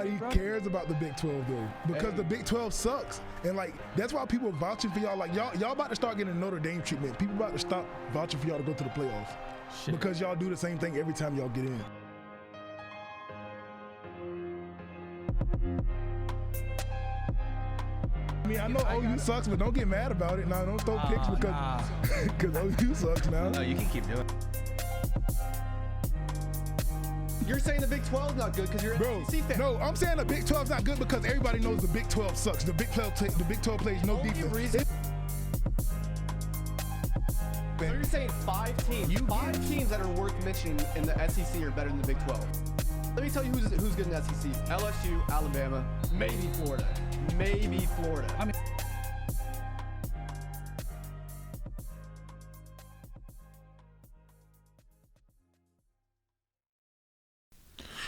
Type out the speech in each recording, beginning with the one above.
Nobody cares about the Big 12 though, because the Big 12 sucks, and like that's why people vouching for y'all. Like y'all about to start getting Notre Dame treatment. People about to stop vouching for y'all to go to the playoffs because y'all do the same thing every time y'all get in. I mean, I know OU sucks, but don't get mad about it. Now, don't throw picks because OU sucks now. No, you can keep doing it. You're saying the Big 12 is not good because you're an SEC fan. No, I'm saying the Big 12 is not good because everybody knows the Big 12 sucks. The Big 12 plays no defense. So you're saying 5 teams. 5 teams that are worth mentioning in the SEC are better than the Big 12. Let me tell you who's good in the SEC. LSU, Alabama, maybe Florida. Maybe Florida. I mean,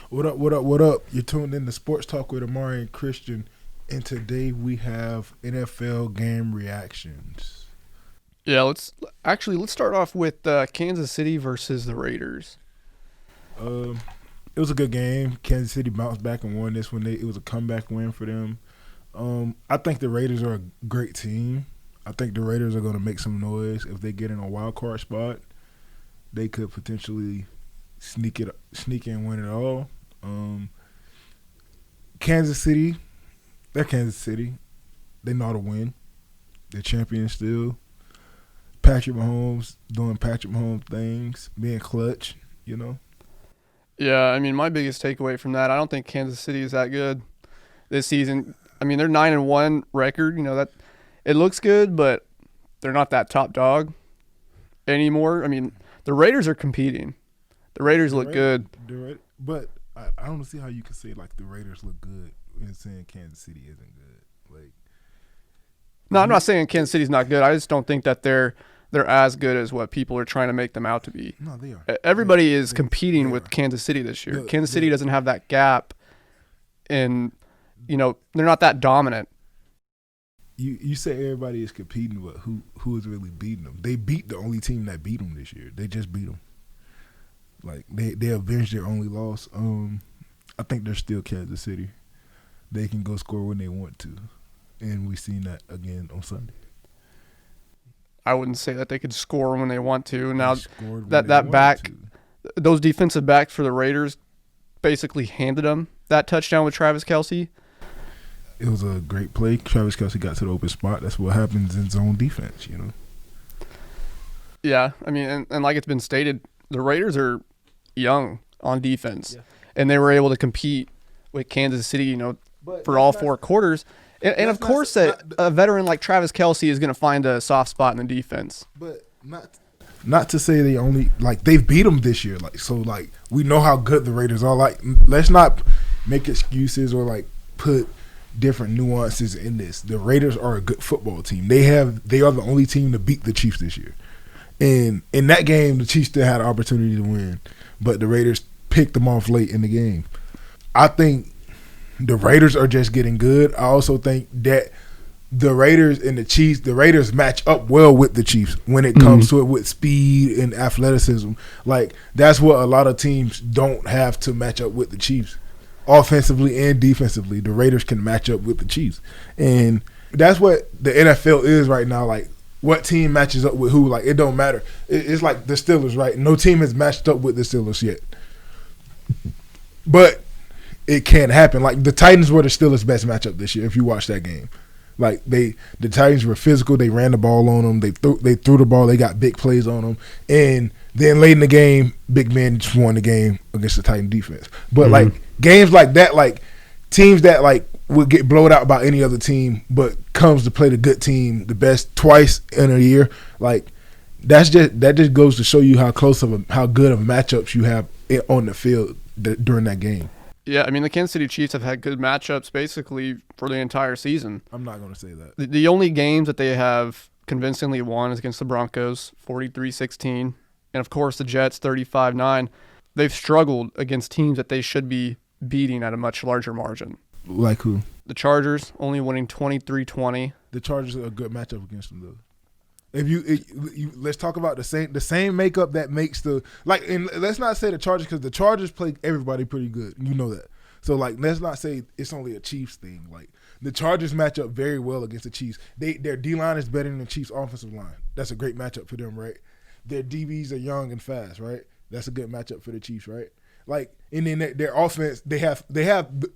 What up? You're tuned in to Sports Talk with Amari and Christian, and today we have NFL game reactions. Yeah, let's start off with Kansas City versus the Raiders. It was a good game. Kansas City bounced back and won this one. It was a comeback win for them. I think the Raiders are a great team. I think the Raiders are going to make some noise. If they get in a wild card spot, they could potentially sneak in and win it all. Kansas City, they're Kansas City. They know how to win. They're champions still. Patrick Mahomes doing Patrick Mahomes things, being clutch, you know. Yeah, I mean, my biggest takeaway from that, I don't think Kansas City is that good this season. I mean, they're 9-1 record. You know that it looks good, but they're not that top dog anymore. I mean, the Raiders are competing. The Raiders look good. But I don't see how you can say like the Raiders look good and saying Kansas City isn't good. Like, no, I'm not saying Kansas City's not good. I just don't think that they're as good as what people are trying to make them out to be. No, they are. Everybody is competing with Kansas City this year. Kansas City doesn't have that gap, and you know they're not that dominant. You say everybody is competing, but who is really beating them? They beat the only team that beat them this year. They just beat them. Like they avenged their only loss. I think they're still Kansas City. They can go score when they want to, and we've seen that again on Sunday. I wouldn't say that they could score when they want to. Now those defensive backs for the Raiders basically handed them that touchdown with Travis Kelce. It was a great play. Travis Kelce got to the open spot. That's what happens in zone defense, you know. Yeah, I mean, and like it's been stated, the Raiders are young on defense, and they were able to compete with Kansas City, you know, for all 4 quarters. And of course, a veteran like Travis Kelce is going to find a soft spot in the defense. But not to say they only they've beat them this year. Like we know how good the Raiders are. Like let's not make excuses or put different nuances in this. The Raiders are a good football team. They are the only team to beat the Chiefs this year. And in that game, the Chiefs still had an opportunity to win, but the Raiders picked them off late in the game. I think the Raiders are just getting good. I also think that the Raiders and the Chiefs, the Raiders match up well with the Chiefs when it comes to it with speed and athleticism. Like, that's what a lot of teams don't have to match up with the Chiefs. Offensively and defensively, the Raiders can match up with the Chiefs. And that's what the NFL is right now. Like, what team matches up with who? Like, it don't matter. It's like the Steelers, right? No team has matched up with the Steelers yet. But it can't happen. Like, the Titans were the Steelers' best matchup this year if you watch that game. Like, the Titans were physical. They ran the ball on them. They threw the ball. They got big plays on them. And then late in the game, Big Ben just won the game against the Titan defense. But, games like that, teams that, would get blown out by any other team but comes to play the good team the best twice in a year, that just goes to show you how good of matchups you have on the field during that game. Yeah, I mean, the Kansas City Chiefs have had good matchups basically for the entire season. I'm not going to say that. The only games that they have convincingly won is against the Broncos, 43-16, and of course the Jets, 35-9. They've struggled against teams that they should be beating at a much larger margin. Like who? The Chargers only winning 23-20. The Chargers are a good matchup against them, though. If you let's talk about the same makeup that makes and let's not say the Chargers because the Chargers play everybody pretty good. You know that. So like, let's not say it's only a Chiefs thing. Like the Chargers match up very well against the Chiefs. Their D line is better than the Chiefs' offensive line. That's a great matchup for them, right? Their DBs are young and fast, right? That's a good matchup for the Chiefs, right? Like, and then their offense, they have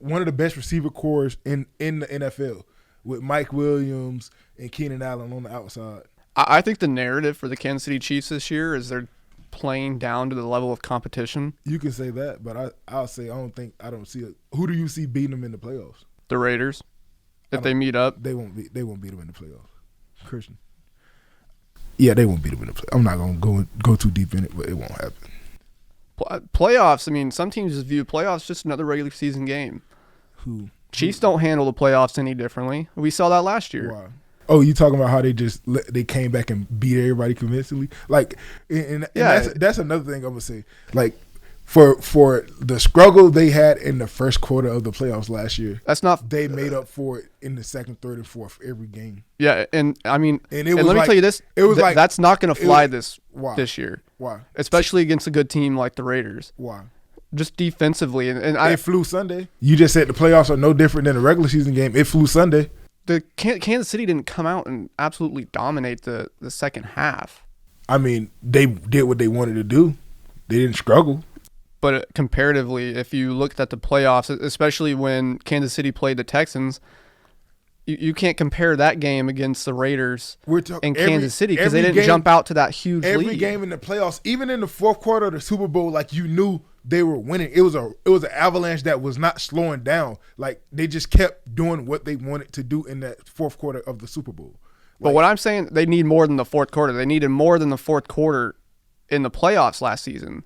one of the best receiver cores in the NFL with Mike Williams and Keenan Allen on the outside. I think the narrative for the Kansas City Chiefs this year is they're playing down to the level of competition. You can say that, but I'll say I don't see it. Who do you see beating them in the playoffs? The Raiders, if they meet up, they won't beat them in the playoffs. Christian, yeah, they won't beat them in the playoffs. I'm not gonna go too deep in it, but it won't happen. Playoffs. I mean, some teams just view playoffs just another regular season game. Chiefs don't handle the playoffs any differently. We saw that last year. Why? Oh, you talking about how they came back and beat everybody convincingly? Like, and that's another thing I'm gonna say. Like, for the struggle they had in the first quarter of the playoffs last year, they made up for it in the second, third, and fourth every game. Yeah, and I mean, let me tell you this: it was like that's not going to fly this year. Why? Especially against a good team like the Raiders. Why? Just defensively, and it flew Sunday. You just said the playoffs are no different than a regular season game. It flew Sunday. The Kansas City didn't come out and absolutely dominate the second half. I mean, they did what they wanted to do. They didn't struggle. But comparatively, if you looked at the playoffs, especially when Kansas City played the Texans, you can't compare that game against the Raiders and Kansas City because they didn't jump out to that huge lead. Every game in the playoffs, even in the fourth quarter of the Super Bowl, like you knew they were winning. It was an avalanche that was not slowing down. Like they just kept doing what they wanted to do in that fourth quarter of the Super Bowl. But what I'm saying, they need more than the fourth quarter. They needed more than the fourth quarter in the playoffs last season.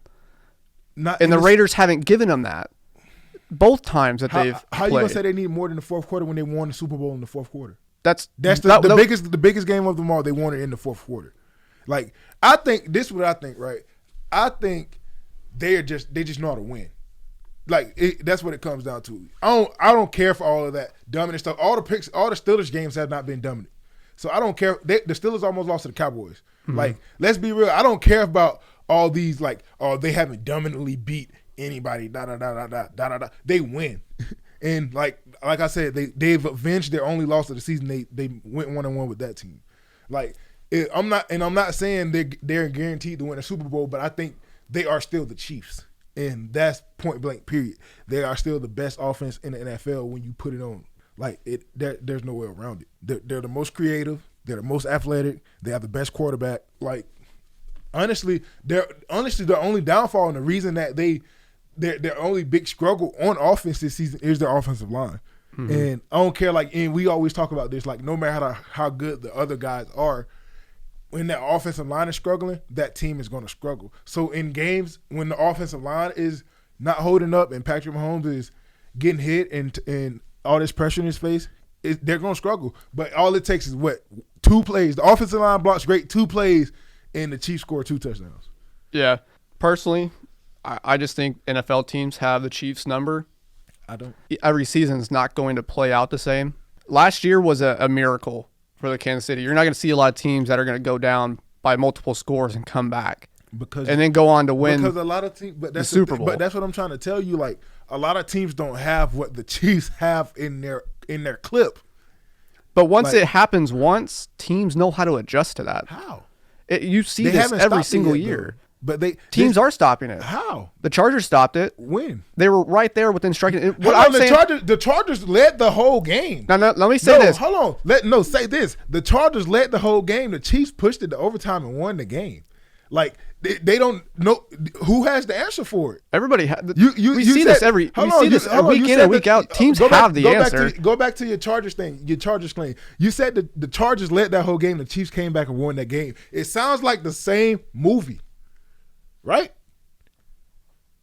And the Raiders haven't given them that both times that they've played. How you gonna say they need more than the fourth quarter when they won the Super Bowl in the fourth quarter? That's the biggest game of them all. They won it in the fourth quarter. Like I think this is what I think. Right, I think they just know how to win. Like that's what it comes down to. I don't care for all of that dominant stuff. All the Steelers games have not been dominant, so I don't care. The Steelers almost lost to the Cowboys. Mm-hmm. Like let's be real. I don't care about all these they haven't dominantly beat anybody. They win, and like I said, they've avenged their only loss of the season. They went 1-1 with that team. Like I'm not saying they're guaranteed to win a Super Bowl, but I think they are still the Chiefs, and that's point blank. Period. They are still the best offense in the NFL when you put it on. Like there's no way around it. They're the most creative. They're the most athletic. They have the best quarterback. Like. Honestly, the only downfall and the reason that their only big struggle on offense this season is their offensive line. Mm-hmm. And I don't care, and we always talk about this, no matter how good the other guys are, when that offensive line is struggling, that team is going to struggle. So in games when the offensive line is not holding up and Patrick Mahomes is getting hit and all this pressure in his face, they're going to struggle. But all it takes is 2 plays. The offensive line blocks great, 2 plays, and the Chiefs score 2 touchdowns. Yeah. Personally, I just think NFL teams have the Chiefs number. I don't. Every season is not going to play out the same. Last year was a miracle for the Kansas City. You're not going to see a lot of teams that are going to go down by multiple scores and come back. And then go on to win because a lot of teams, the Super Bowl. But that's what I'm trying to tell you. A lot of teams don't have what the Chiefs have in their clip. But once it happens teams know how to adjust to that. How? You see this every single year. But teams are stopping it. How? The Chargers stopped it. When? They were right there within striking. The Chargers led the whole game. Now, let me say this. Hold on. Say this. The Chargers led the whole game. The Chiefs pushed it to overtime and won the game. They don't know who has the answer for it. Everybody we see this week in and week out. Teams have the answer. Go back to your Chargers thing, your Chargers claim. You said the Chargers led that whole game. The Chiefs came back and won that game. It sounds like the same movie, right?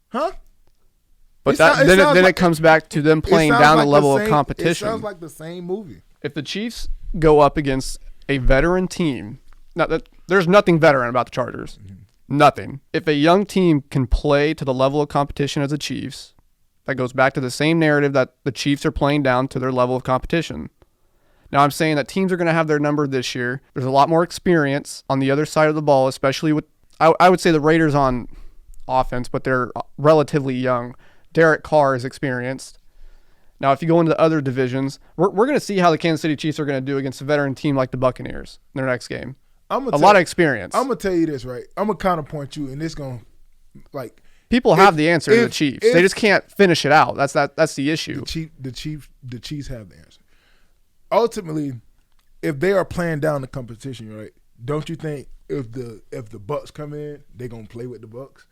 Huh? But then it comes back to them playing down the level of competition. It sounds like the same movie. If the Chiefs go up against a veteran team, there's nothing veteran about the Chargers. Mm-hmm. Nothing. If a young team can play to the level of competition as the Chiefs, that goes back to the same narrative that the Chiefs are playing down to their level of competition. Now, I'm saying that teams are going to have their number this year. There's a lot more experience on the other side of the ball, especially with, I would say the Raiders on offense, but they're relatively young. Derek Carr is experienced. Now, if you go into the other divisions, we're going to see how the Kansas City Chiefs are going to do against a veteran team like the Buccaneers in their next game. A lot of experience. I'm going to tell you this, right? I'm going to counterpoint you, and it's going to, like. People have the answer to the Chiefs. They just can't finish it out. That's the issue. The Chiefs have the answer. Ultimately, if they are playing down the competition, right? Don't you think if the Bucks come in, they're gonna play with the Bucks?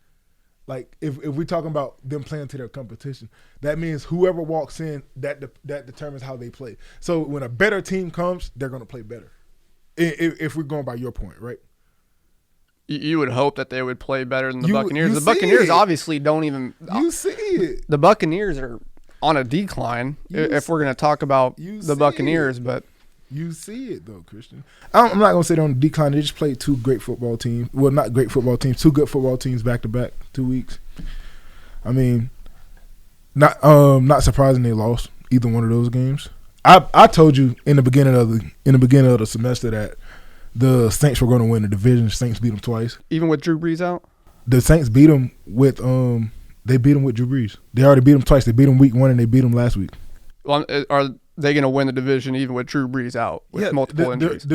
Like if we're talking about them playing to their competition, that means whoever walks in, that determines how they play. So when a better team comes, they're gonna play better. If we're going by your point, right? You would hope that they would play better than the Buccaneers. The Buccaneers obviously don't even. You see it. The Buccaneers are on a decline. If we're going to talk about the Buccaneers, but you see it though, Christian. I'm not going to say they're on a decline. They just played two great football teams. Well, not great football teams. Two good football teams back to back 2 weeks. I mean, not surprising they lost either one of those games. I told you in the beginning of the semester that the Saints were going to win the division. The Saints beat them twice. Even with Drew Brees out? The Saints beat them with they beat them with Drew Brees. They already beat them twice. They beat them week 1 and they beat them last week. Well, are they going to win the division even with Drew Brees out with multiple injuries?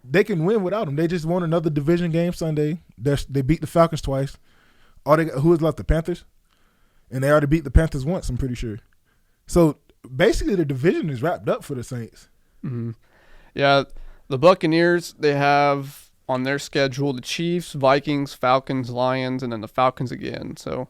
They can win without him. They just won another division game Sunday. They beat the Falcons twice. Who was left? The Panthers? And they already beat the Panthers once, I'm pretty sure. So basically the division is wrapped up for the Saints. Mm-hmm. Yeah, the Buccaneers, they have on their schedule the Chiefs, Vikings, Falcons, Lions, and then the Falcons again. So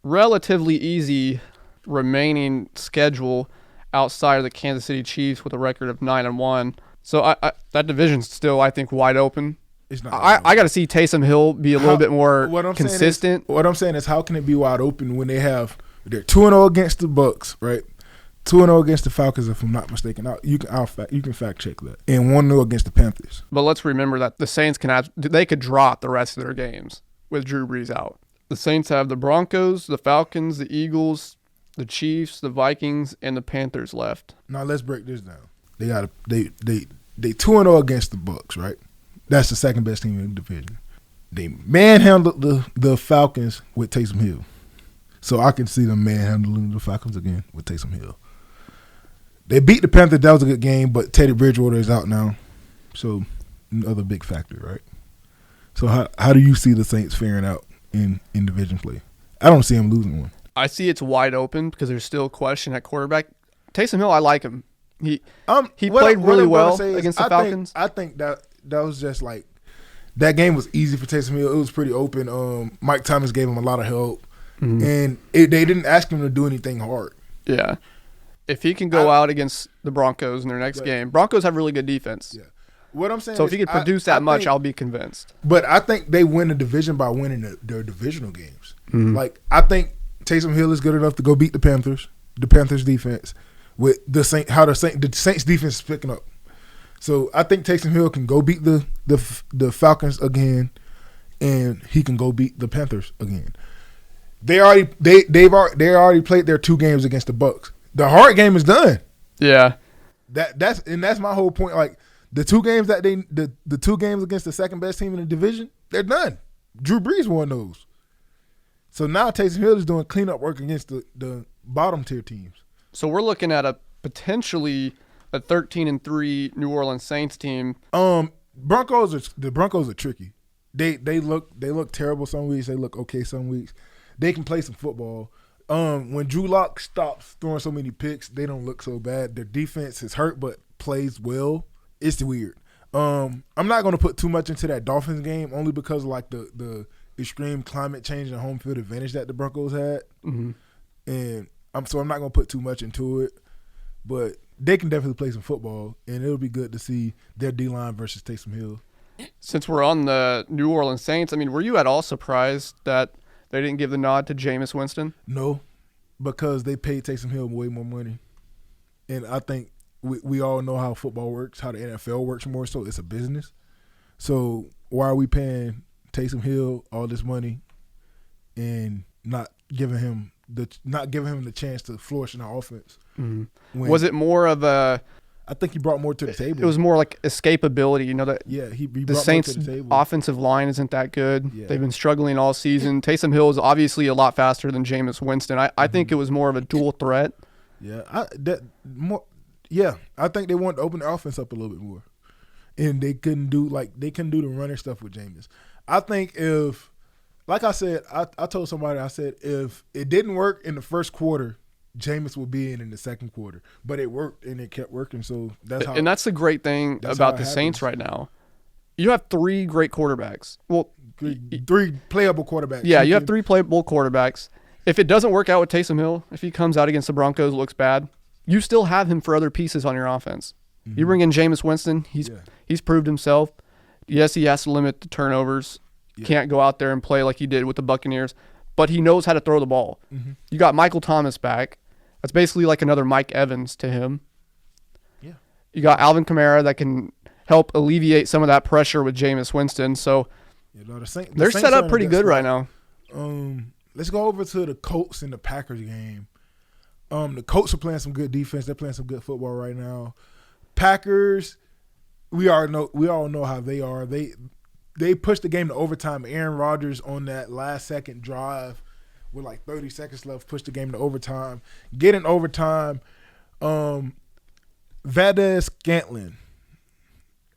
relatively easy remaining schedule outside of the Kansas City Chiefs with a record of 9-1. So that division's still, I think, wide open. It's not. I got to see Taysom Hill be a little bit more consistent. What I'm saying is, how can it be wide open when they're 2-0 against the Bucks, right? 2-0 against the Falcons, if I'm not mistaken. You can fact check that. And 1-0 against the Panthers. But let's remember that the Saints could drop the rest of their games with Drew Brees out. The Saints have the Broncos, the Falcons, the Eagles, the Chiefs, the Vikings, and the Panthers left. Now let's break this down. They 2-0 against the Bucks, right? That's the second best team in the division. They manhandled the Falcons with Taysom Hill. So I can see them manhandling the Falcons again with Taysom Hill. They beat the Panthers. That was a good game, but Teddy Bridgewater is out now. So another big factor, right? So how do you see the Saints faring out in division play? I don't see them losing one. I see it's wide open because there's still a question at quarterback. Taysom Hill, I like him. He played really well against the Falcons. I think that was just like that game was easy for Taysom Hill. It was pretty open. Mike Thomas gave him a lot of help, and they didn't ask him to do anything hard. Yeah, if he can go out against the Broncos in their next game, Broncos have really good defense. Yeah, what I'm saying. So if he could produce that much, I'll be convinced. But I think they win the division by winning their divisional games. Like I think Taysom Hill is good enough to go beat the Panthers defense with the Saints defense is picking up. So I think Taysom Hill can go beat the Falcons again, and he can go beat the Panthers again. They already played their 2 games against the Bucks. The hard game is done. Yeah, that's my whole point. Like the 2 games the 2 games against the second best team in the division, they're done. Drew Brees won those. So now Taysom Hill is doing cleanup work against the bottom tier teams. So we're looking at a 13-3 New Orleans Saints team. The Broncos are tricky. They look terrible some weeks. They look okay some weeks. They can play some football. When Drew Lock stops throwing so many picks, they don't look so bad. Their defense is hurt but plays well. It's weird. I'm not going to put too much into that Dolphins game only because of like the extreme climate change and home field advantage that the Broncos had. And I'm not going to put too much into it. But they can definitely play some football, and it'll be good to see their D-line versus Taysom Hill. Since we're on the New Orleans Saints, I mean, were you at all surprised that they didn't give the nod to Jameis Winston? No, because they paid Taysom Hill way more money. And I think we all know how football works, how the NFL works more so. It's a business. So why are we paying Taysom Hill all this money and not giving him the chance to flourish in our offense? Was it more of a? I think he brought more to the table. It was more like escapability. You know that. Yeah, he the brought Saints' more to the table. offensive line isn't that good. Yeah. They've been struggling all season. Taysom Hill is obviously a lot faster than Jameis Winston. I think it was more of a dual threat Yeah, I think they wanted to open the offense up a little bit more, and they couldn't do the running stuff with Jameis. I think if, like I said, I told somebody, I said if it didn't work in the first quarter, Jameis would be in the second quarter, but it worked and it kept working. So that's the great thing about the Saints right now. You have 3 great quarterbacks. Well, 3 playable quarterbacks. Yeah, you have 3 playable quarterbacks. If it doesn't work out with Taysom Hill, if he comes out against the Broncos, looks bad, you still have him for other pieces on your offense. Mm-hmm. You bring in Jameis Winston, he's proved himself. Yes, he has to limit the turnovers. Yeah. Can't go out there and play like he did with the Buccaneers, but he knows how to throw the ball. Mm-hmm. You got Michael Thomas back. That's basically like another Mike Evans to him. Yeah. You got Alvin Kamara that can help alleviate some of that pressure with Jameis Winston. So they're set up pretty good right now. Let's go over to the Colts and the Packers game. The Colts are playing some good defense. They're playing some good football right now. Packers, we all know how they are. They pushed the game to overtime. Aaron Rodgers on that last second drive with like 30 seconds left pushed the game to overtime. Get in overtime. Valdez-Scantling,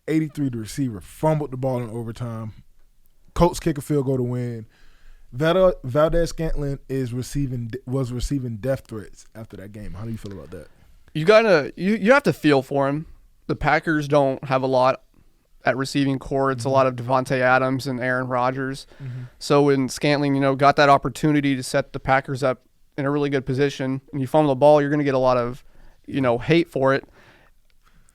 83, the receiver, fumbled the ball in overtime. Colts kick a field goal to win. Valdez-Scantling was receiving death threats after that game. How do you feel about that? You have to feel for him. The Packers don't have a lot at receiving core. It's a lot of Devontae Adams and Aaron Rodgers. Mm-hmm. So when Scantling, got that opportunity to set the Packers up in a really good position, and you fumble the ball, you're going to get a lot of, hate for it.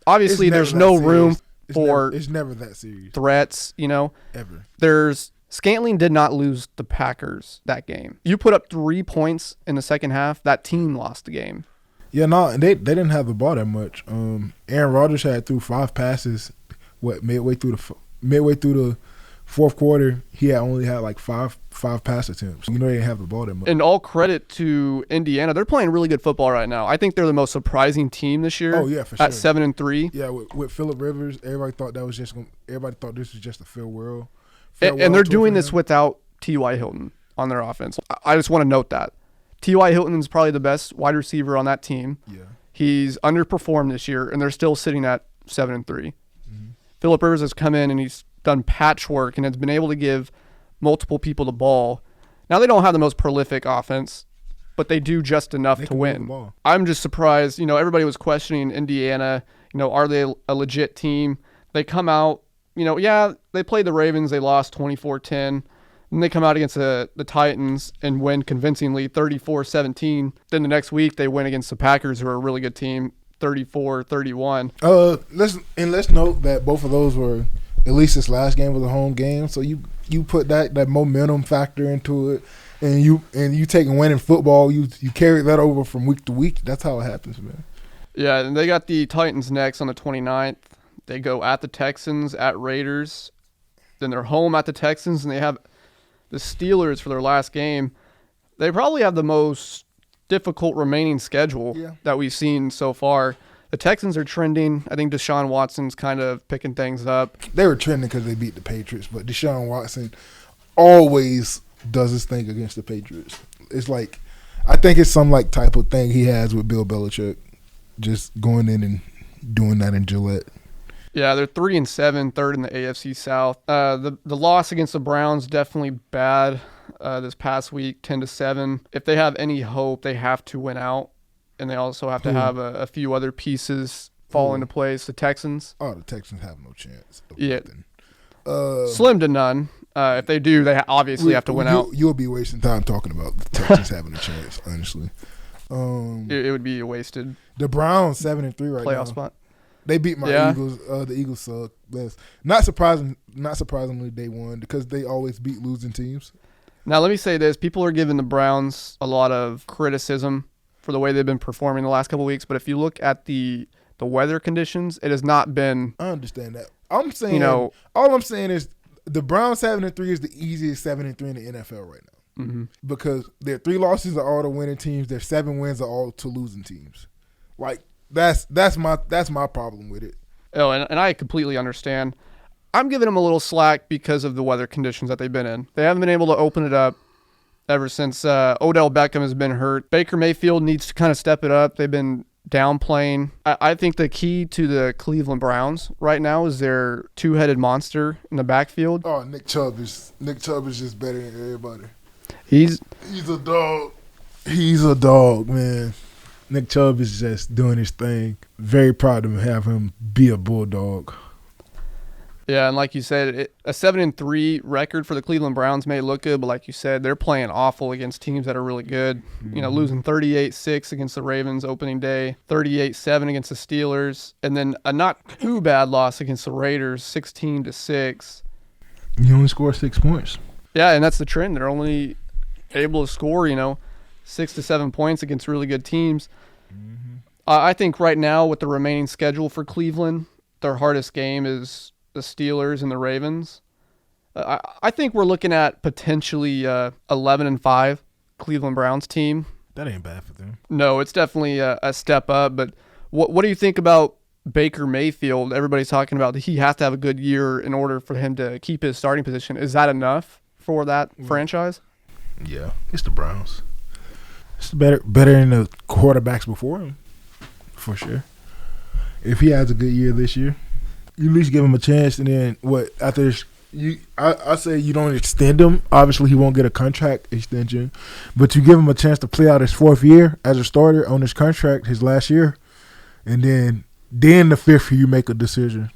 Obviously, there's no room for it's never that serious threats. Ever. Scantling did not lose the Packers that game. You put up 3 points in the second half, that team lost the game. Yeah, no, they didn't have the ball that much. Aaron Rodgers had threw 5 passes. Midway through the fourth quarter, he only had like five pass attempts. They didn't have the ball that much. And all credit to Indiana, they're playing really good football right now. I think they're the most surprising team this year. Oh yeah, for sure. At 7-3. Yeah, with Phillip Rivers, everybody thought this was just a farewell. And they're doing this without T.Y. Hilton on their offense. I just want to note that T.Y. Hilton is probably the best wide receiver on that team. Yeah, he's underperformed this year, and they're still sitting at 7-3. Mm-hmm. Phillip Rivers has come in and he's done patchwork and has been able to give multiple people the ball. Now they don't have the most prolific offense, but they do just enough to win. I'm just surprised. Everybody was questioning Indiana. Are they a legit team? They come out. They played the Ravens. They lost 24-10. And they come out against the Titans and win convincingly 34-17. Then the next week they win against the Packers, who are a really good team, 34-31. Let's note that both of those were, at least this last game was a home game. So you put that momentum factor into it, and you take a win in football, you carry that over from week to week. That's how it happens, man. Yeah, and they got the Titans next on the 29th. They go at the Texans, at Raiders. Then they're home at the Texans, and they have the Steelers for their last game. They probably have the most difficult remaining schedule that we've seen so far. The Texans are trending. I think Deshaun Watson's kind of picking things up. They were trending because they beat the Patriots, but Deshaun Watson always does his thing against the Patriots. It's like, I think it's some like type of thing he has with Bill Belichick, just going in and doing that in Gillette. Yeah, they're 3-7, third in the AFC South. The loss against the Browns definitely bad this past week, 10-7. If they have any hope, they have to win out, and they also have to have a few other pieces fall into place. The Texans. Oh, the Texans have no chance. Yeah, slim to none. If they do, they obviously have to win out. You'll be wasting time talking about the Texans having a chance. Honestly, it would be wasted. The Browns 7-3 right now. Playoff spot. They beat my Eagles. The Eagles suck. Not surprisingly, they won because they always beat losing teams. Now, let me say this. People are giving the Browns a lot of criticism for the way they've been performing the last couple of weeks. But if you look at the weather conditions, it has not been. I understand that. I'm saying, all I'm saying is the Browns 7-3 is the easiest 7-3 in the NFL right now. Mm-hmm. Because their 3 losses are all to winning teams. Their 7 wins are all to losing teams. Like, That's my problem with it. Oh, and I completely understand. I'm giving them a little slack because of the weather conditions that they've been in. They haven't been able to open it up. ever since Odell Beckham has been hurt. Baker Mayfield needs to kind of step it up. They've been downplaying. I think the key to the Cleveland Browns right now is their two-headed monster in the backfield. Oh, Nick Chubb is just better than everybody. He's a dog. He's a dog, man. Nick Chubb is just doing his thing. Very proud to have him be a Bulldog. Yeah, and like you said, a 7-3 record for the Cleveland Browns may look good, but like you said, they're playing awful against teams that are really good. Mm-hmm. You know, losing 38-6 against the Ravens opening day, 38-7 against the Steelers, and then a not too bad loss against the Raiders, 16-6. You only score 6 points. Yeah, and that's the trend. They're only able to score, 6 to 7 points against really good teams. Mm-hmm. I think right now with the remaining schedule for Cleveland, their hardest game is the Steelers and the Ravens. I think we're looking at potentially 11-5 Cleveland Browns team. That ain't bad for them. No, it's definitely a step up. But what do you think about Baker Mayfield? Everybody's talking about that he has to have a good year in order for him to keep his starting position. Is that enough for that franchise? Yeah, it's the Browns. It's better than the quarterbacks before him, for sure. If he has a good year this year, you at least give him a chance, and then after this, I say you don't extend him. Obviously, he won't get a contract extension, but you give him a chance to play out his 4th year as a starter on his contract, his last year, and then the 5th year you make a decision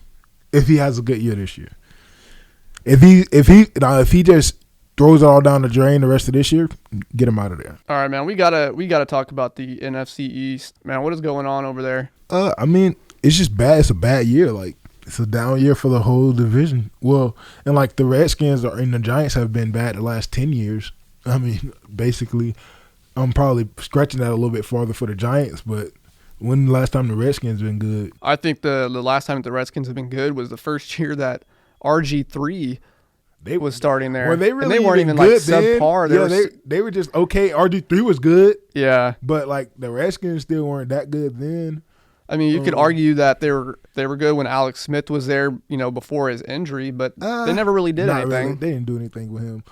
if he has a good year this year. If he just throws it all down the drain the rest of this year, get him out of there. All right, man. We gotta talk about the NFC East, man. What is going on over there? I mean, it's just bad. It's a bad year. Like, it's a down year for the whole division. Well, and like the Redskins and the Giants have been bad the last 10 years. I mean, basically, I'm probably stretching that a little bit farther for the Giants, but when the last time the Redskins been good? I think the last time the Redskins have been good was the first year that RG3 was starting there. Were they really? And they weren't even good like subpar. They were just okay. RG3 was good. Yeah, but like the Redskins still weren't that good then. I mean, you could argue that they were good when Alex Smith was there, before his injury, but they never really did anything. Really. They didn't do anything with him.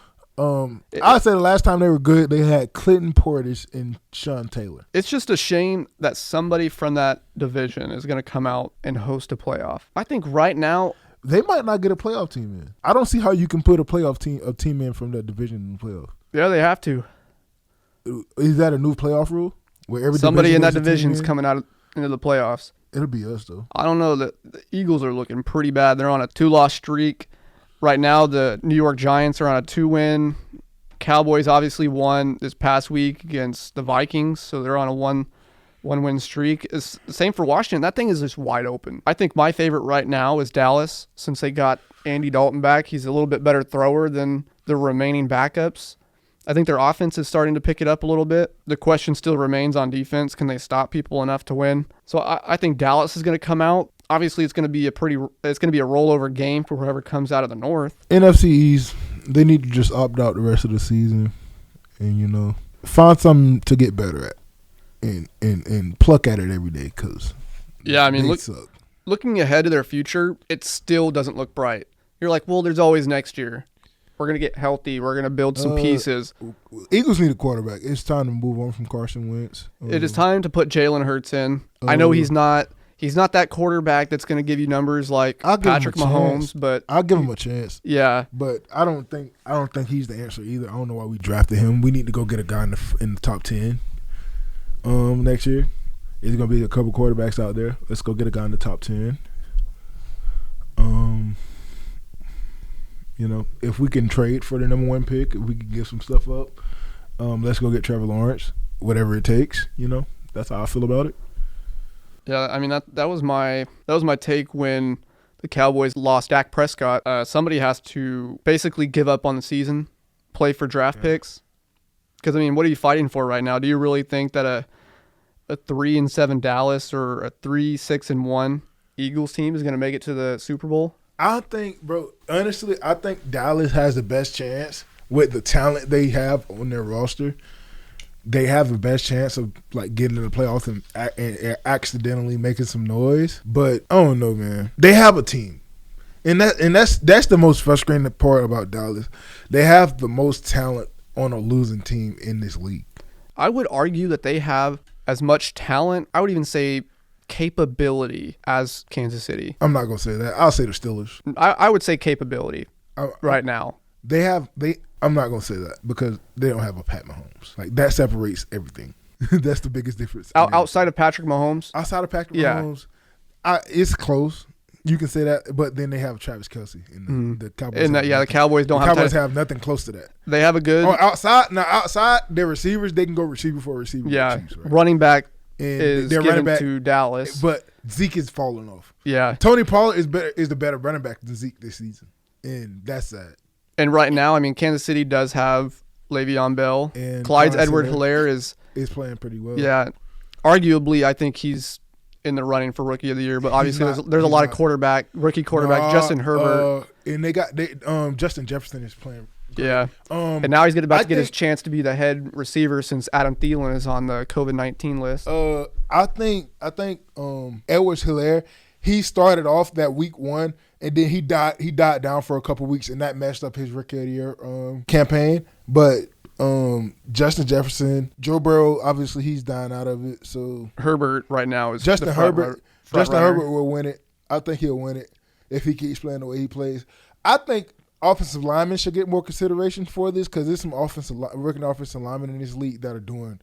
I'd say the last time they were good, they had Clinton Portis and Sean Taylor. It's just a shame that somebody from that division is going to come out and host a playoff. I think right now they might not get a playoff team in. I don't see how you can put a team in from that division in the playoffs. Yeah, they have to. Is that a new playoff rule where somebody in that division's coming out into the playoffs? It'll be us though. I don't know. The Eagles are looking pretty bad. They're on a 2-loss streak. Right now, the New York Giants are on a 2-win. Cowboys obviously won this past week against the Vikings, so they're on a one-win streak. It's the same for Washington. That thing is just wide open. I think my favorite right now is Dallas, since they got Andy Dalton back. He's a little bit better thrower than the remaining backups. I think their offense is starting to pick it up a little bit. The question still remains on defense. Can they stop people enough to win? So I think Dallas is going to come out. Obviously, it's going to be a rollover game for whoever comes out of the North. NFC East, they need to just opt out the rest of the season and, find something to get better at and pluck at it every day because looking ahead to their future, it still doesn't look bright. You're like, well, there's always next year. We're going to get healthy. We're going to build some pieces. Eagles need a quarterback. It's time to move on from Carson Wentz. It is time to put Jalen Hurts in. I know he's not that quarterback that's going to give you numbers like Patrick Mahomes, but I'll give him a chance. Yeah, but I don't think he's the answer either. I don't know why we drafted him. We need to go get a guy in the top 10 next year. There's going to be a couple quarterbacks out there. Let's go get a guy in the top 10. If we can trade for the number 1 pick, if we can give some stuff up, let's go get Trevor Lawrence, whatever it takes. That's how I feel about it. Yeah, I mean that was my take when the Cowboys lost Dak Prescott. Somebody has to basically give up on the season, play for draft picks. Because what are you fighting for right now? Do you really think that a 3-7 Dallas or a 3-6-1 Eagles team is going to make it to the Super Bowl? I think, bro, honestly, I think Dallas has the best chance with the talent they have on their roster. They have the best chance of like getting in the playoffs and accidentally making some noise. But I don't know, man. They have a team, and that's the most frustrating part about Dallas. They have the most talent on a losing team in this league. I would argue that they have as much talent, I would even say capability, as Kansas City. I'm not going to say that. I'll say the Steelers. I would say capability right now. I'm not going to say that because they don't have a Pat Mahomes. Like, that separates everything. That's the biggest difference. Outside of Patrick Mahomes? Outside of Patrick Mahomes, it's close. You can say that, but then they have Travis Kelce and the Cowboys. And the Cowboys don't have. The Cowboys have nothing close to that. They have a good. Outside their receivers, they can go receiver for receiver. Yeah, Chiefs, right? Running back and is their given running back to Dallas, but Zeke is falling off. Yeah, Tony Pollard is the better running back than Zeke this season, and that's sad. And right now, I mean, Kansas City does have Le'Veon Bell, and Clyde Edwards-Helaire is playing pretty well. Yeah, arguably, I think he's in the running for Rookie of the Year, but obviously there's a lot of rookie quarterback, Justin Herbert. And they Justin Jefferson is playing great. Yeah. And now he's about to get his chance to be the head receiver since Adam Thielen is on the COVID-19 list. I think Edwards-Helaire, he started off that week 1 and then he died down for a couple weeks and that messed up his Rookie of the Year campaign. But Justin Jefferson, Joe Burrow, obviously he's dying out of it. So Herbert right now is Justin Herbert. Justin Herbert will win it. I think he'll win it if he keeps playing the way he plays. I think offensive linemen should get more consideration for this because there's some rookie offensive linemen in this league that are doing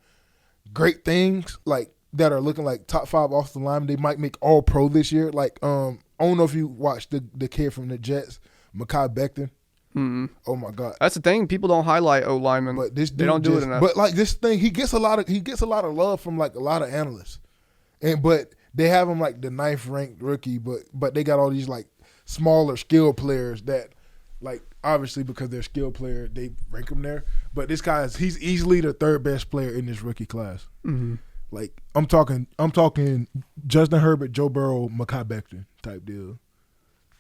great things, like that are looking like top 5 offensive linemen. They might make All Pro this year. Like I don't know if you watched the kid from the Jets, Mekhi Becton. Mm-hmm. Oh my God, that's the thing. People don't highlight O linemen, but they don't do it enough. But like this thing, he gets a lot of love from like a lot of analysts, but they have him like the 9th ranked rookie. But they got all these like smaller skill players that like obviously because they're skill player they rank him there. But this guy he's easily the 3rd best player in this rookie class. Mm-hmm. Like I'm talking Justin Herbert, Joe Burrow, Mekhi Becton type deal.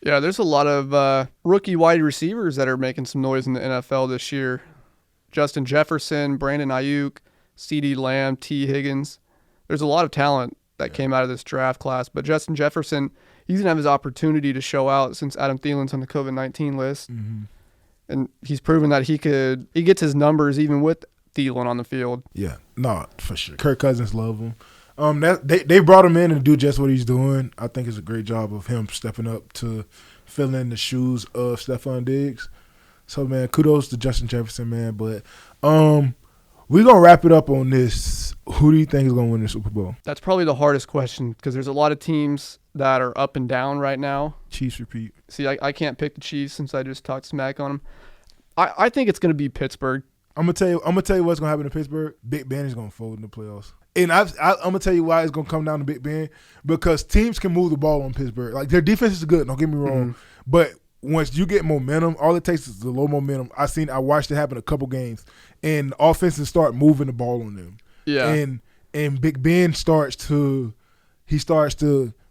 Yeah, there's a lot of rookie wide receivers that are making some noise in the NFL this year. Justin Jefferson, Brandon Ayuk, CeeDee Lamb, T. Higgins. There's a lot of talent that came out of this draft class. But Justin Jefferson, he's going to have his opportunity to show out since Adam Thielen's on the COVID-19 list. Mm-hmm. And he's proven that he gets his numbers even with Thielen on the field. Yeah, no, for sure. Kirk Cousins love him. They brought him in to do just what he's doing. I think it's a great job of him stepping up to fill in the shoes of Stephon Diggs. So, man, kudos to Justin Jefferson, man. But we're going to wrap it up on this. Who do you think is going to win the Super Bowl? That's probably the hardest question because there's a lot of teams that are up and down right now. Chiefs repeat. See, I can't pick the Chiefs since I just talked smack on them. I think it's going to be Pittsburgh. I'm gonna tell you what's gonna happen in Pittsburgh. Big Ben is gonna fold in the playoffs, and I'm gonna tell you why it's gonna come down to Big Ben because teams can move the ball on Pittsburgh. Like their defense is good. Don't get me wrong, but once you get momentum, all it takes is the low momentum. I watched it happen a couple games, and offenses start moving the ball on them. Yeah, and Big Ben starts to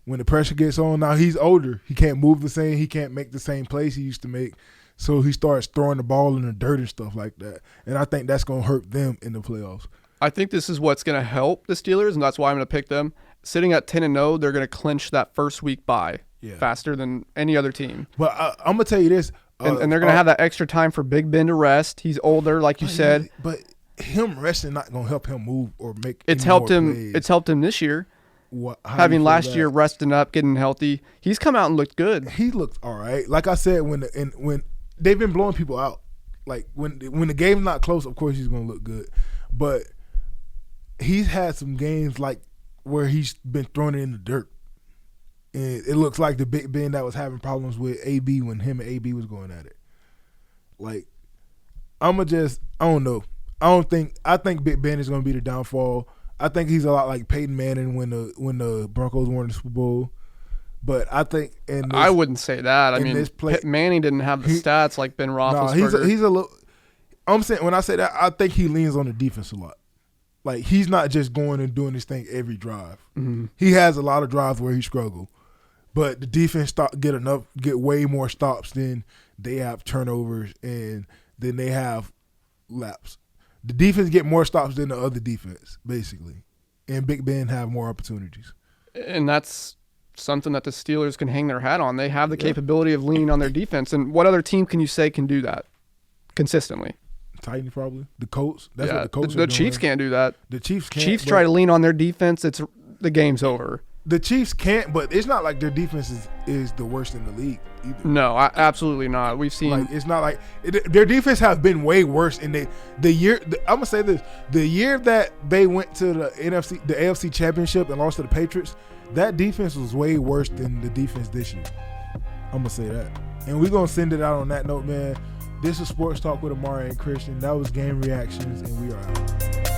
when the pressure gets on. Now he's older. He can't move the same. He can't make the same plays he used to make. So he starts throwing the ball in the dirt and stuff like that. And I think that's going to hurt them in the playoffs. I think this is what's going to help the Steelers, and that's why I'm going to pick them. Sitting at 10-0, they're going to clinch that first week bye faster than any other team. But I'm going to tell you this. And they're going to have that extra time for Big Ben to rest. He's older, like you said. But him resting not going to help him move or make It's helped him this year. Having last year resting up, getting healthy. He's come out and looked good. He looked all right. Like I said, when they've been blowing people out. Like when the game's not close, of course he's gonna look good. But he's had some games like where he's been thrown in the dirt. And it looks like the Big Ben that was having problems with AB when him and AB was going at it. Like I don't know. I think Big Ben is gonna be the downfall. I think he's a lot like Peyton Manning when the Broncos won the Super Bowl. But I think I wouldn't say that. I mean, Manning didn't have the stats like Ben Roethlisberger. No, he's a little. I'm saying when I say that, I think he leans on the defense a lot. Like he's not just going and doing this thing every drive. Mm-hmm. He has a lot of drives where he struggled, but the defense get way more stops than they have turnovers and then they have laps. The defense get more stops than the other defense, basically, and Big Ben have more opportunities. And that's something that the Steelers can hang their hat on. They have the capability of leaning on their defense. And what other team can you say can do that consistently? Titans probably. The Colts. That's Yeah, what the Colts the are Chiefs doing. can't do that. The Chiefs can't. Chiefs but try to lean on their defense. The game's over. The Chiefs can't, but it's not like their defense is the worst in the league either. No, absolutely not. We've seen Like it's not like their defense have been way worse in the year. I'm gonna say this: the year that they went to the AFC Championship and lost to the Patriots, that defense was way worse than the defense this year. I'm gonna say that, and we're gonna send it out on that note, man. This is Sports Talk with Amari and Christian. That was Game Reactions, and we are out.